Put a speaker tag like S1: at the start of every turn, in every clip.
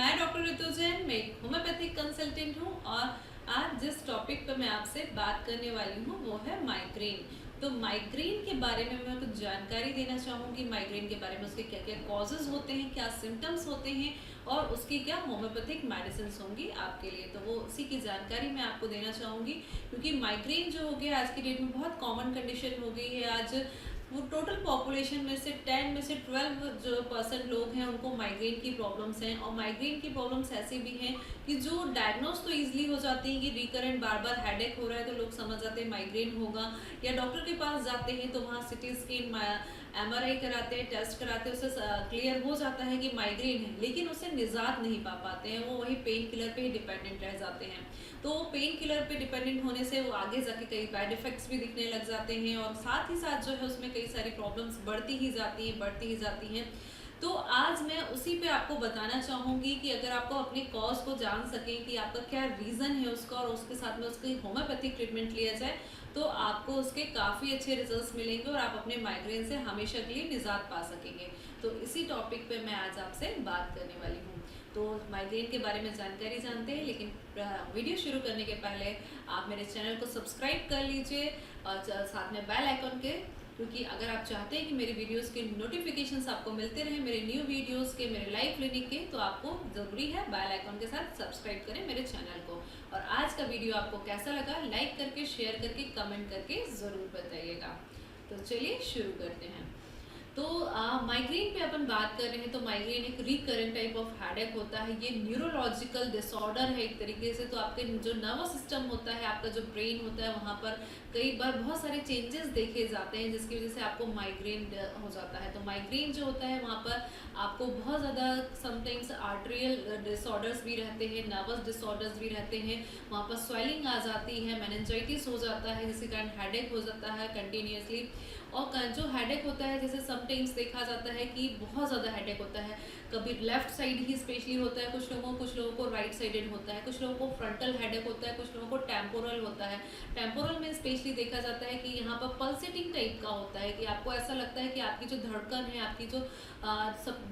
S1: मैं डॉक्टर ऋतु जैन, मैं एक होम्योपैथिक कंसल्टेंट हूँ और आज जिस टॉपिक पर मैं आपसे बात करने वाली हूँ वो है माइग्रेन। तो माइग्रेन के बारे में मैं कुछ जानकारी देना चाहूँगी। माइग्रेन के बारे में उसके क्या क्या कॉजेज़ होते हैं, क्या सिम्टम्स होते हैं और उसकी क्या होम्योपैथिक मेडिसिन होंगी आपके लिए। तो वो उसी की जानकारी मैं आपको देना चाहूँगी, क्योंकि माइग्रेन जो हो गया आज की डेट में बहुत कॉमन कंडीशन हो गई है। आज वो टोटल पॉपुलेशन में से 10 में से 12 जो परसेंट लोग हैं उनको माइग्रेन की प्रॉब्लम्स हैं। और माइग्रेन की प्रॉब्लम्स ऐसी भी हैं कि जो डायग्नोस तो ईजिली हो जाती है कि रिकरेंट बार बार हेडेक हो रहा है तो लोग समझ जाते हैं माइग्रेन होगा, या डॉक्टर के पास जाते हैं तो वहाँ सिटी स्कैन MRI कराते हैं, टेस्ट कराते हैं, उससे क्लियर हो जाता है कि माइग्रेन है, लेकिन उससे निजात नहीं पा पाते हैं। वो वही पेन किलर पे ही डिपेंडेंट रह जाते हैं। तो पेन किलर पे डिपेंडेंट होने से वो आगे जाके कई बैड इफेक्ट्स भी दिखने लग जाते हैं और साथ ही साथ जो है उसमें कई सारी प्रॉब्लम्स बढ़ती ही जाती हैं। तो आज मैं उसी पे आपको बताना चाहूँगी कि अगर आपको अपने कॉज को जान सकें कि आपका क्या रीज़न है उसका, और उसके साथ में उसकी होम्योपैथिक ट्रीटमेंट लिया जाए तो आपको उसके काफ़ी अच्छे रिजल्ट्स मिलेंगे और आप अपने माइग्रेन से हमेशा के लिए निजात पा सकेंगे। तो इसी टॉपिक पे मैं आज आपसे बात करने वाली हूँ। तो माइग्रेन के बारे में जानकारी जानते हैं, लेकिन वीडियो शुरू करने के पहले आप मेरे चैनल को सब्सक्राइब कर लीजिए और साथ में बेल आइकन के, क्योंकि अगर आप चाहते हैं कि मेरी वीडियोस के नोटिफिकेशंस आपको मिलते रहे, मेरे न्यू वीडियोस के, मेरे लाइव क्लिनिक के, तो आपको ज़रूरी है बेल आइकन के साथ सब्सक्राइब करें मेरे चैनल को। और आज का वीडियो आपको कैसा लगा लाइक करके, शेयर करके, कमेंट करके ज़रूर बताइएगा। तो चलिए शुरू करते हैं। तो माइग्रेन पे अपन बात कर रहे हैं तो माइग्रेन एक रिकरेंट टाइप ऑफ हेडेक होता है। ये न्यूरोलॉजिकल डिसऑर्डर है एक तरीके से। तो आपके जो नर्वस सिस्टम होता है, आपका जो ब्रेन होता है, वहाँ पर कई बार बहुत सारे चेंजेस देखे जाते हैं जिसकी वजह से आपको माइग्रेन हो जाता है। तो माइग्रेन जो होता है वहाँ पर आपको बहुत ज़्यादा समटाइम्स आर्टरियल डिसऑर्डर्स भी रहते हैं, नर्वस डिसऑर्डर्स भी रहते हैं, वहाँ पर स्वेलिंग आ जाती है, मेनिंजाइटिस हो जाता है, जिसके कारण हेडेक हो जाता है कंटिन्यूसली। और जो हेडेक होता है, जैसे समटाइम्स देखा जाता है कि बहुत ज़्यादा हेडेक होता है, कभी लेफ्ट साइड ही स्पेशली होता है कुछ लोगों को राइट साइडेड होता है, कुछ लोगों को फ्रंटल हेडेक होता है, कुछ लोगों को टेम्पोरल होता है। टेम्पोरल में स्पेशली देखा जाता है कि यहाँ पर पल्सेटिंग टाइप का होता है कि आपको ऐसा लगता है कि आपकी जो धड़कन है, आपकी जो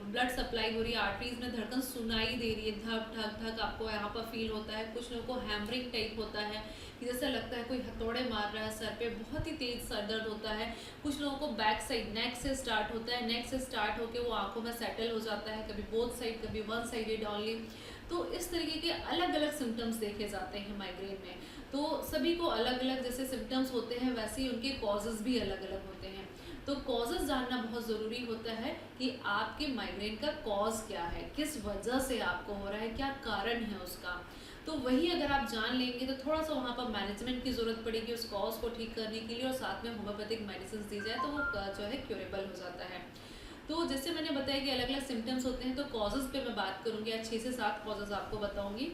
S1: ब्लड सप्लाई हो रही है, आर्टरीज में धड़कन सुनाई दे रही है, धक धक धक आपको यहाँ पर फील होता है। कुछ लोगों को हैमरिंग टाइप होता है कि जैसा लगता है कोई हथौड़े मार रहा है सर पे, बहुत ही तेज सर दर्द होता है। कुछ लोगों को बैक साइड नेक से स्टार्ट होता है, नेक से स्टार्ट होकर वो आंखों में सेटल हो जाता है, कभी बोथ साइड, कभी वन साइडेड ऑनली। तो इस तरीके के अलग अलग सिम्टम्स देखे जाते हैं माइग्रेन में। तो सभी को अलग अलग जैसे सिम्टम्स होते हैं वैसे ही उनके कॉजेज़ भी अलग अलग होते हैं। तो कॉजेज़ जानना बहुत ज़रूरी होता है कि आपके माइग्रेन का कॉज क्या है, किस वजह से आपको हो रहा है, क्या कारण है उसका। तो वही अगर आप जान लेंगे तो थोड़ा सा वहाँ पर मैनेजमेंट की ज़रूरत पड़ेगी उस कॉज को ठीक करने के लिए, और साथ में होम्योपैथिक मेडिसिन दी जाए तो वो जो है क्यूरेबल हो जाता है। तो जैसे मैंने बताया कि अलग अलग सिम्टम्स होते हैं, तो कॉजेज़ पे मैं बात करूँगी, आज 6 से 7 कॉजेज़ आपको बताऊँगी।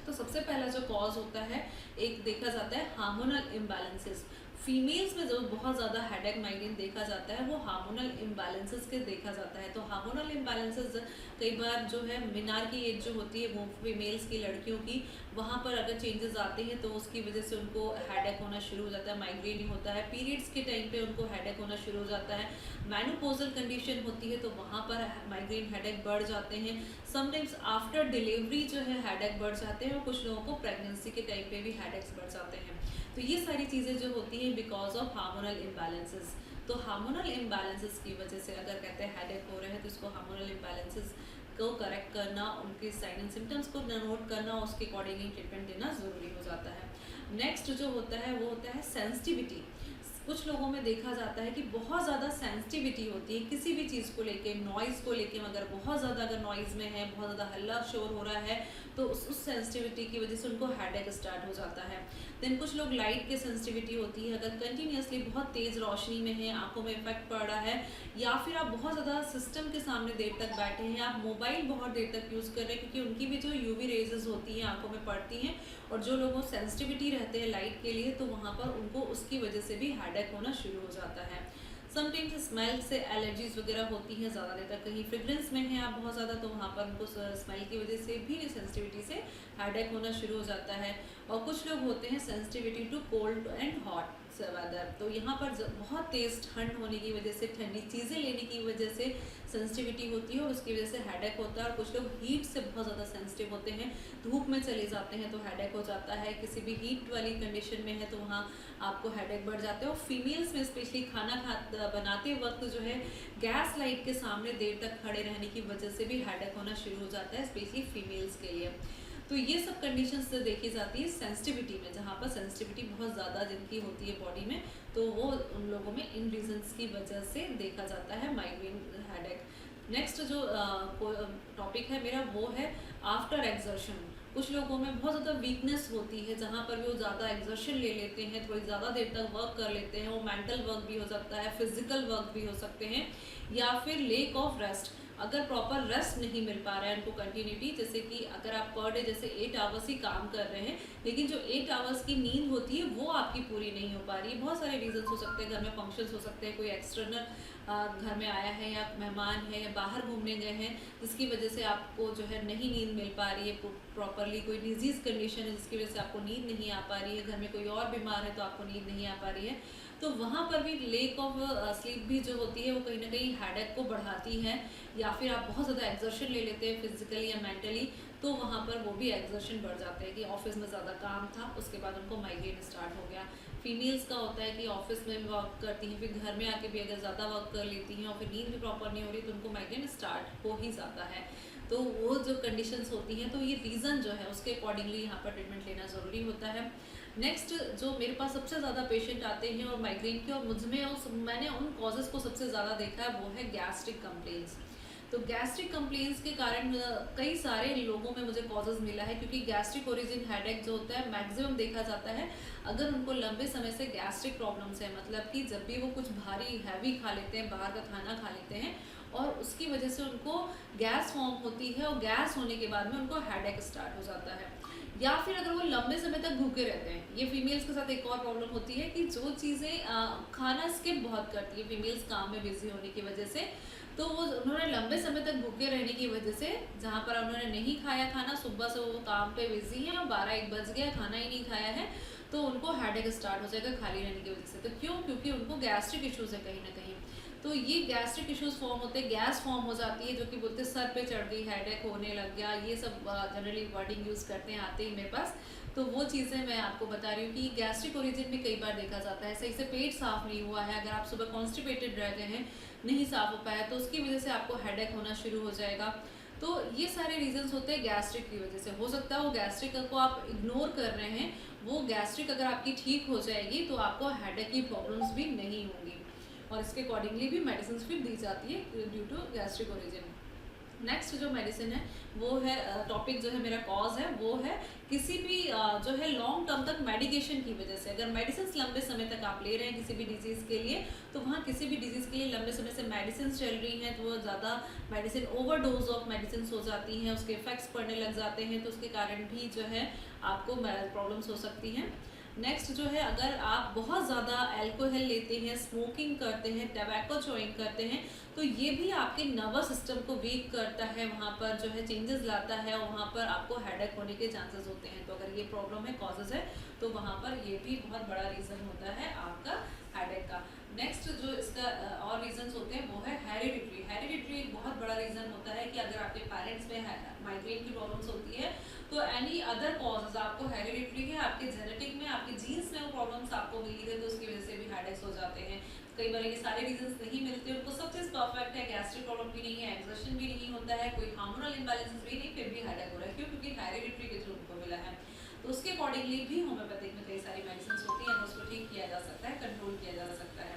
S1: तो सबसे पहला जो कॉज होता है, एक देखा जाता है हार्मोनल इम्बैलेंसेस। फीमेल्स में जो बहुत ज़्यादा हेडेक माइग्रेन देखा जाता है वो हार्मोनल इम्बैलेंसेस के देखा जाता है। तो हार्मोनल इम्बैलेंसेस कई बार जो है मिनार की एज जो होती है वो फीमेल्स की, लड़कियों की, वहाँ पर अगर चेंजेस आते हैं तो उसकी वजह से उनको हेडेक होना शुरू हो जाता है, माइग्रेन होता है। पीरियड्स के टाइम पे उनको हेडेक होना शुरू हो जाता है। मेनोपॉजल कंडीशन होती है तो वहाँ पर माइग्रेन हेडेक बढ़ जाते हैं। समटाइम्स आफ्टर डिलीवरी जो है हेडेक बढ़ जाते हैं, और कुछ लोगों को प्रेगनेंसी के टाइम पे भी हेडेक्स बढ़ जाते हैं। तो ये सारी चीज़ें जो होती हैं बिकॉज ऑफ हार्मोनल इम्बैलेंसेस। तो हार्मोनल इम्बैलेंसेस की वजह से अगर कहते हैं हेडेक हो रहे हैं तो इसको हार्मोनल इम्बैलेंसेस को करेक्ट करना, उनके साइन एंड सिम्टम्स को नोट करना, उसके अकॉर्डिंगली ट्रीटमेंट देना ज़रूरी हो जाता है। नेक्स्ट जो होता है वो होता है सेंसिटिविटी। कुछ लोगों में देखा जाता है कि बहुत ज़्यादा सेंसिटिविटी होती है किसी भी चीज़ को लेके, नॉइज़ को लेके। अगर बहुत ज़्यादा अगर नॉइज़ में है, बहुत ज़्यादा हल्ला शोर हो रहा है तो उस सेंसिटिविटी की वजह से उनको हेडेक स्टार्ट हो जाता है। देन कुछ लोग लाइट की सेंसिटिविटी होती है, अगर कंटिन्यूसली बहुत तेज़ रोशनी में है, आंखों में इफेक्ट पड़ रहा है, या फिर आप बहुत ज़्यादा सिस्टम के सामने देर तक बैठे हैं, आप मोबाइल बहुत देर तक यूज़ कर रहे हैं, क्योंकि उनकी भी जो यूवी रेजेस होती हैं आंखों में पड़ती हैं, और जो लोगों को सेंसिटिविटी रहते हैं लाइट के लिए तो वहाँ पर उनको उसकी वजह से भी हेडेक होना शुरू हो जाता है। समटाइम्स स्मेल से एलर्जीज वगैरह होती हैं, ज़्यादा देर तक कहीं फ्रेग्रेंस में है आप बहुत ज़्यादा तो वहाँ पर उनको स्मेल की वजह से भी सेंसिटिविटी से हेडेक होना शुरू हो जाता है। और कुछ लोग होते हैं sensitivity to cold and hot. Weather, तो यहाँ पर बहुत तेज़ ठंड होने की वजह से, ठंडी चीज़ें लेने की वजह से सेंसिटिविटी होती है और उसकी वजह से हेडेक होता है। और कुछ लोग हीट से बहुत ज़्यादा सेंसिटिव होते हैं, धूप में चले जाते हैं तो हेडेक हो जाता है, किसी भी हीट वाली कंडीशन में है तो वहाँ आपको हेडेक बढ़ जाते हैं। और फीमेल्स में स्पेशली खाना बनाते वक्त जो है गैस लाइट के सामने देर तक खड़े रहने की वजह से भी हेडेक होना शुरू हो जाता है, स्पेशली फीमेल्स के लिए। तो ये सब कंडीशंस से देखी जाती है सेंसिटिविटी में, जहाँ पर सेंसिटिविटी बहुत ज़्यादा जिनकी होती है बॉडी में, तो वो उन लोगों में इन रीजंस की वजह से देखा जाता है माइग्रेन हेडेक। नेक्स्ट जो टॉपिक है मेरा वो है आफ्टर एक्सर्शन। कुछ लोगों में बहुत ज़्यादा वीकनेस होती है, जहाँ पर वो ज़्यादा एक्सर्शन ले लेते हैं, थोड़ी ज़्यादा देर तक वर्क कर लेते हैं, वो मेंटल वर्क भी हो सकता है, फिजिकल वर्क भी हो सकते हैं, या फिर लेक ऑफ रेस्ट। अगर प्रॉपर रेस्ट नहीं मिल पा रहा है उनको कंटिन्यूटी, जैसे कि अगर आप पर डे जैसे 8 आवर्स ही काम कर रहे हैं, लेकिन जो 8 आवर्स की नींद होती है वो आपकी पूरी नहीं हो पा रही है। बहुत सारे रीजंस हो सकते हैं, घर में फंक्शंस हो सकते हैं, कोई एक्सटर्नल घर में आया है या मेहमान है या बाहर घूमने गए हैं जिसकी वजह से आपको जो है नहीं नींद मिल पा रही है प्रॉपरली, कोई डिजीज़ कंडीशन है जिसकी वजह से आपको नींद नहीं आ पा रही है, घर में कोई और बीमार है तो आपको नींद नहीं आ पा रही है, तो वहाँ पर भी लेक ऑफ स्लीप भी जो होती है वो कहीं ना कहीं हेडेक को बढ़ाती है। या फिर आप बहुत ज़्यादा एक्सर्शन ले लेते हैं फिजिकली या मेंटली, तो वहाँ पर वो भी एक्सर्शन बढ़ जाते हैं कि ऑफिस में ज़्यादा काम था, उसके बाद उनको माइग्रेन स्टार्ट हो गया। फीमेल्स का होता है कि ऑफिस में भी वर्क करती हैं, फिर घर में आके भी अगर ज़्यादा वर्क कर लेती हैं और फिर नींद भी प्रॉपर नहीं हो रही तो उनको माइग्रेन स्टार्ट हो ही जाता है। तो वो जो कंडीशंस होती हैं, तो ये रीज़न जो है उसके अकॉर्डिंगली यहाँ पर ट्रीटमेंट लेना ज़रूरी होता है। नेक्स्ट जो मेरे पास सबसे ज़्यादा पेशेंट आते हैं और माइग्रेन के, और मैंने उन कॉजेज़ को सबसे ज़्यादा देखा है वो है गैस्ट्रिक कंप्लेंट्स। तो गैस्ट्रिक कंप्लेंट्स के कारण कई सारे लोगों में मुझे कॉजेज़ मिला है, क्योंकि गैस्ट्रिक ओरिजिन हेडेक जो होता है मैक्सिमम देखा जाता है अगर उनको लंबे समय से गैस्ट्रिक प्रॉब्लम्स है, मतलब कि जब भी वो कुछ भारी हैवी खा लेते हैं, बाहर का खाना खा लेते हैं और उसकी वजह से उनको गैस फॉर्म होती है और गैस होने के बाद में उनको हेडेक स्टार्ट हो जाता है। या फिर अगर वो लंबे समय तक भूखे रहते हैं, ये फीमेल्स के साथ एक और प्रॉब्लम होती है कि जो चीज़ें खाना स्किप बहुत करती है फीमेल्स काम में बिजी होने की वजह से, तो वो उन्होंने लंबे समय तक भूखे रहने की वजह से, जहाँ पर उन्होंने नहीं खाया खाना, सुबह से वो काम पे बिजी हैं और 12-1 बज गया, खाना ही नहीं खाया है, तो उनको हेडेक स्टार्ट हो जाएगा खाली रहने की वजह से। तो क्यों? क्योंकि उनको गैस्ट्रिक इश्यूज है कहीं ना कहीं। तो ये गैस्ट्रिक इश्यूज फॉर्म होते हैं, गैस फॉर्म हो जाती है, जो कि बोलते हैं सर पे चढ़ गई, हेडेक होने लग गया, ये सब जनरली वर्डिंग यूज़ करते हैं आते ही मेरे पास। तो वो चीज़ें मैं आपको बता रही हूँ कि गैस्ट्रिक ओरिजिन में कई बार देखा जाता है, सही से पेट साफ नहीं हुआ है, अगर आप सुबह कॉन्स्टिपेटेड रह गए हैं, नहीं साफ हो पाया, तो उसकी वजह से आपको हेडेक होना शुरू हो जाएगा। तो ये सारे रीजंस होते हैं गैस्ट्रिक की वजह से। हो सकता है वो गैस्ट्रिक को आप इग्नोर कर रहे हैं, वो गैस्ट्रिक अगर आपकी ठीक हो जाएगी तो आपको हेडेक की प्रॉब्लम्स भी नहीं होंगी, और इसके अकॉर्डिंगली भी मेडिसिन भी दी जाती है due to gastric origin. Next जो मेडिसिन है वो है, टॉपिक जो है मेरा कॉज है वो है किसी भी जो है लॉन्ग टर्म तक मेडिकेशन की वजह से, अगर मेडिसिन लंबे समय तक आप ले रहे हैं किसी भी डिजीज़ के लिए, तो वहाँ किसी भी डिजीज़ के लिए लंबे समय से मेडिसिन चल रही हैं, तो वो ज़्यादा मेडिसिन ओवरडोज ऑफ मेडिसिन हो जाती हैं, उसके इफेक्ट्स पड़ने लग जाते हैं, तो उसके कारण भी जो है आपको प्रॉब्लम्स हो सकती हैं। नेक्स्ट जो है, अगर आप बहुत ज़्यादा अल्कोहल लेते हैं, स्मोकिंग करते हैं, टबैको च्यूइंग करते हैं, तो ये भी आपके नर्वस सिस्टम को वीक करता है, वहाँ पर जो है चेंजेस लाता है और वहाँ पर आपको हेडेक होने के चांसेस होते हैं। तो अगर ये प्रॉब्लम है, कॉजेज है, तो वहाँ पर ये भी बहुत बड़ा रीज़न होता है आपका हेडेक का। नेक्स्ट जो इसका और रीजंस होते हैं वो है हेरिडिटरी। हेरिडिटरी एक बहुत बड़ा रीज़न होता है कि अगर आपके पेरेंट्स में माइग्रेन की प्रॉब्लम्स होती है, तो एनी अदर कॉजेज आपको हेरिडिटरी है, आपके जेनेटिक में, आपके जीन्स में वो प्रॉब्लम्स आपको मिली है, तो उसकी वजह से भी हेडेक्स हो जाते हैं। कई बार ये सारे रीजंस नहीं मिलते, उनको सब चीज़ परफेक्ट है, गैस्ट्रिक प्रॉब्लम भी नहीं है, एक्सर्शन भी नहीं होता है, कोई हार्मोनल इम्बैलेंसेस भी नहीं, फिर भी हेडेक हो रहा है। क्यों? क्योंकि हेरिडिटरी के थ्रू उनको मिला है। तो उसके अकॉर्डिंगली भी होम्योपैथिक में कई सारी मेडिसिन होती हैं, उसको ठीक किया जा सकता है, कंट्रोल किया जा सकता है।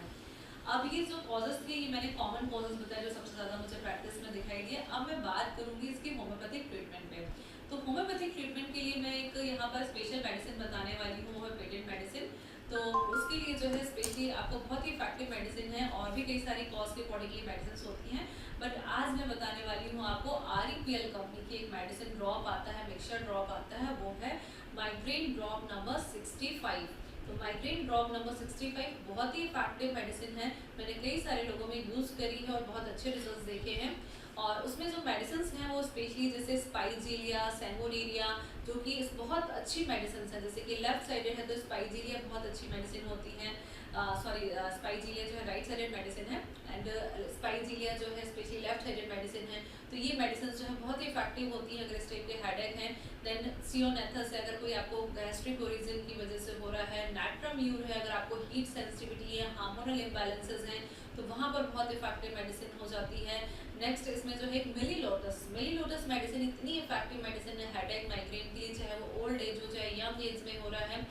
S1: अब ये जो कॉजेज थे, ये मैंने कॉमन कॉजेज बताया जो सबसे ज़्यादा मुझे प्रैक्टिस में दिखाई दिए। अब मैं बात करूँगी इसकी होम्योपैथिक ट्रीटमेंट पे। तो होम्योपैथिक ट्रीटमेंट के लिए मैं एक यहाँ पर स्पेशल मेडिसिन बताने वाली हूँ, वो है पेटेंट मेडिसिन। तो उसके लिए जो है स्पेशली आपको बहुत ही इफेक्टिव मेडिसिन है, और भी कई सारी कॉज के अकॉर्डिंगली मेडिसिन होती हैं, बट आज मैं बताने वाली हूँ आपको REPL कंपनी की एक मेडिसिन ड्रॉप आता है, मिक्सचर ड्रॉप आता है, वो है माइग्रेन ड्रॉप नंबर 65। तो माइग्रेन ड्रॉप नंबर 65 बहुत ही इफेक्टिव मेडिसिन है, मैंने कई सारे लोगों में यूज़ करी है और बहुत अच्छे रिजल्ट्स देखे हैं। और उसमें जो मेडिसिन हैं वो स्पेशली जैसे स्पाइजीलिया, सैमोलीरिया, जो कि इस बहुत अच्छी मेडिसिन है, जैसे कि लेफ्ट साइडेड है तो स्पाइजीलिया बहुत अच्छी मेडिसिन होती है। सॉरी स्पाइजीलिया जो है राइट साइडेड मेडिसिन है, एंड स्पाइजीलिया जो है स्पेशली लेफ्ट साइडेड मेडिसिन है। तो ये मेडिसिन जो है बहुत ही इफेक्टिव होती हैं अगर इस टाइप के हेडेक हैं। देन सियोनेथस है, अगर कोई आपको गैस्ट्रिक ओरिजिन की वजह से हो रहा है। नाट्राम्यूर है, अगर आपको हीट सेंसिटिविटी है, हार्मोनल इम्बैलेंसेस हैं, तो वहाँ पर बहुत इफेक्टिव मेडिसिन हो जाती है। नेक्स्ट इसमें जो है मिलीलोटस, मिलीलोटस मेडिसिन इतनी इफेक्टिव मेडिसिन है हेडेक माइग्रेन के लिए, चाहे वो ओल्ड एज हो चाहे यंग एज में हो रहा है,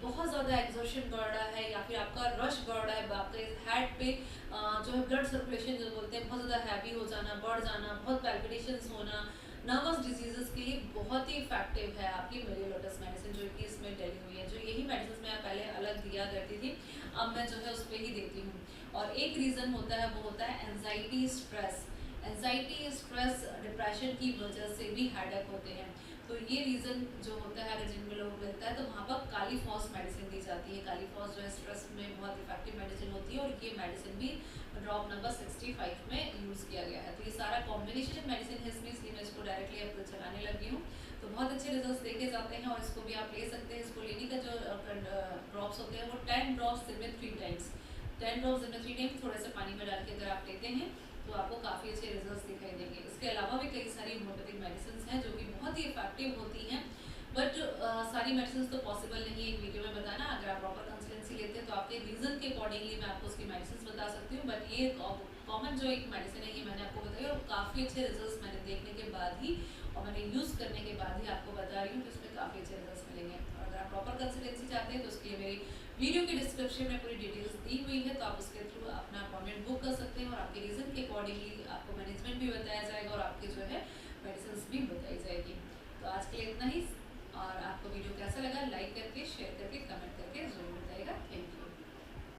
S1: बहुत ज़्यादा एग्जॉर्शन बढ़ रहा है या फिर आपका रश बढ़ रहा है, आपके हेड पे जो है ब्लड सर्कुलेशन जो बोलते हैं बहुत ज़्यादा हैवी हो जाना, बढ़ जाना, बहुत पैल्पिटेशंस होना, नर्वस डिजीजेस के लिए बहुत ही इफेक्टिव है आपकी मिलीलोटस मेडिसिन जो कि इसमें डली हुई है। जो यही मेडिसिन मैं पहले अलग दिया करती थी, अब मैं जो है उस पर ही देती हूँ। और एक रीज़न होता है वो होता है anxiety stress. Anxiety stress depression की वजह से भी हेडेक होते हैं। तो ये रीज़न जो होता है अगर जिनमें लोग मिलता है तो वहाँ पर कालीफॉस मेडिसिन दी जाती है। कालीफॉस जो है स्ट्रेस में बहुत इफेक्टिव मेडिसिन होती है और ये मेडिसिन भी ड्रॉप नंबर 65 में यूज़ किया गया है। तो ये सारा कॉम्बिनेशन मेडिसिन है इसमें, इसलिए मैं इसको डायरेक्टली अब चलाने लगी हूँ। तो बहुत अच्छे रिजल्ट देखे जाते हैं और इसको भी आप ले सकते हैं। इसको लेने का जो ड्रॉप्स होते हैं वो 10 ड्रॉप्स दिन में 3 टाइम्स, 10 ड्रॉप्स दिन में 3 टाइम्स थोड़े से पानी में डाल के अगर आप लेते हैं तो आपको काफ़ी अच्छे रिजल्ट्स दिखाई देंगे। इसके अलावा भी कई सारी होम्योपैथिक मेडिसिन हैं जो कि बहुत ही इफेक्टिव होती हैं, बट सारी मेडिसिन तो पॉसिबल नहीं है एक वीडियो में बताना। अगर आप प्रॉपर कंसल्टेंसी लेते हैं तो आपके रीज़न के अकॉर्डिंगली मैं आपको उसकी मेडिसिन बता सकती हूँ। बट ये कॉमन जो एक मेडिसिन है ये मैंने आपको बताई और काफ़ी अच्छे रिजल्ट मैंने देखने के बाद ही और मैंने यूज़ करने के बाद ही आपको बता रही हूँ कि उसमें काफ़ी अच्छे रिजल्ट मिलेंगे। और अगर आप प्रॉपर कंसल्टेंसी चाहते हैं तो उसके लिए मेरी वीडियो के डिस्क्रिप्शन में पूरी डिटेल्स दी हुई है, तो आप उसके थ्रू अपना अपॉइंटमेंट बुक कर सकते हैं और आपके रीज़न के अकॉर्डिंगली आपको मैनेजमेंट भी बताया जाएगा और आपके जो है मेडिसिन भी बताई जाएगी। तो आज के लिए इतना ही, और आपको वीडियो कैसा लगा लाइक करके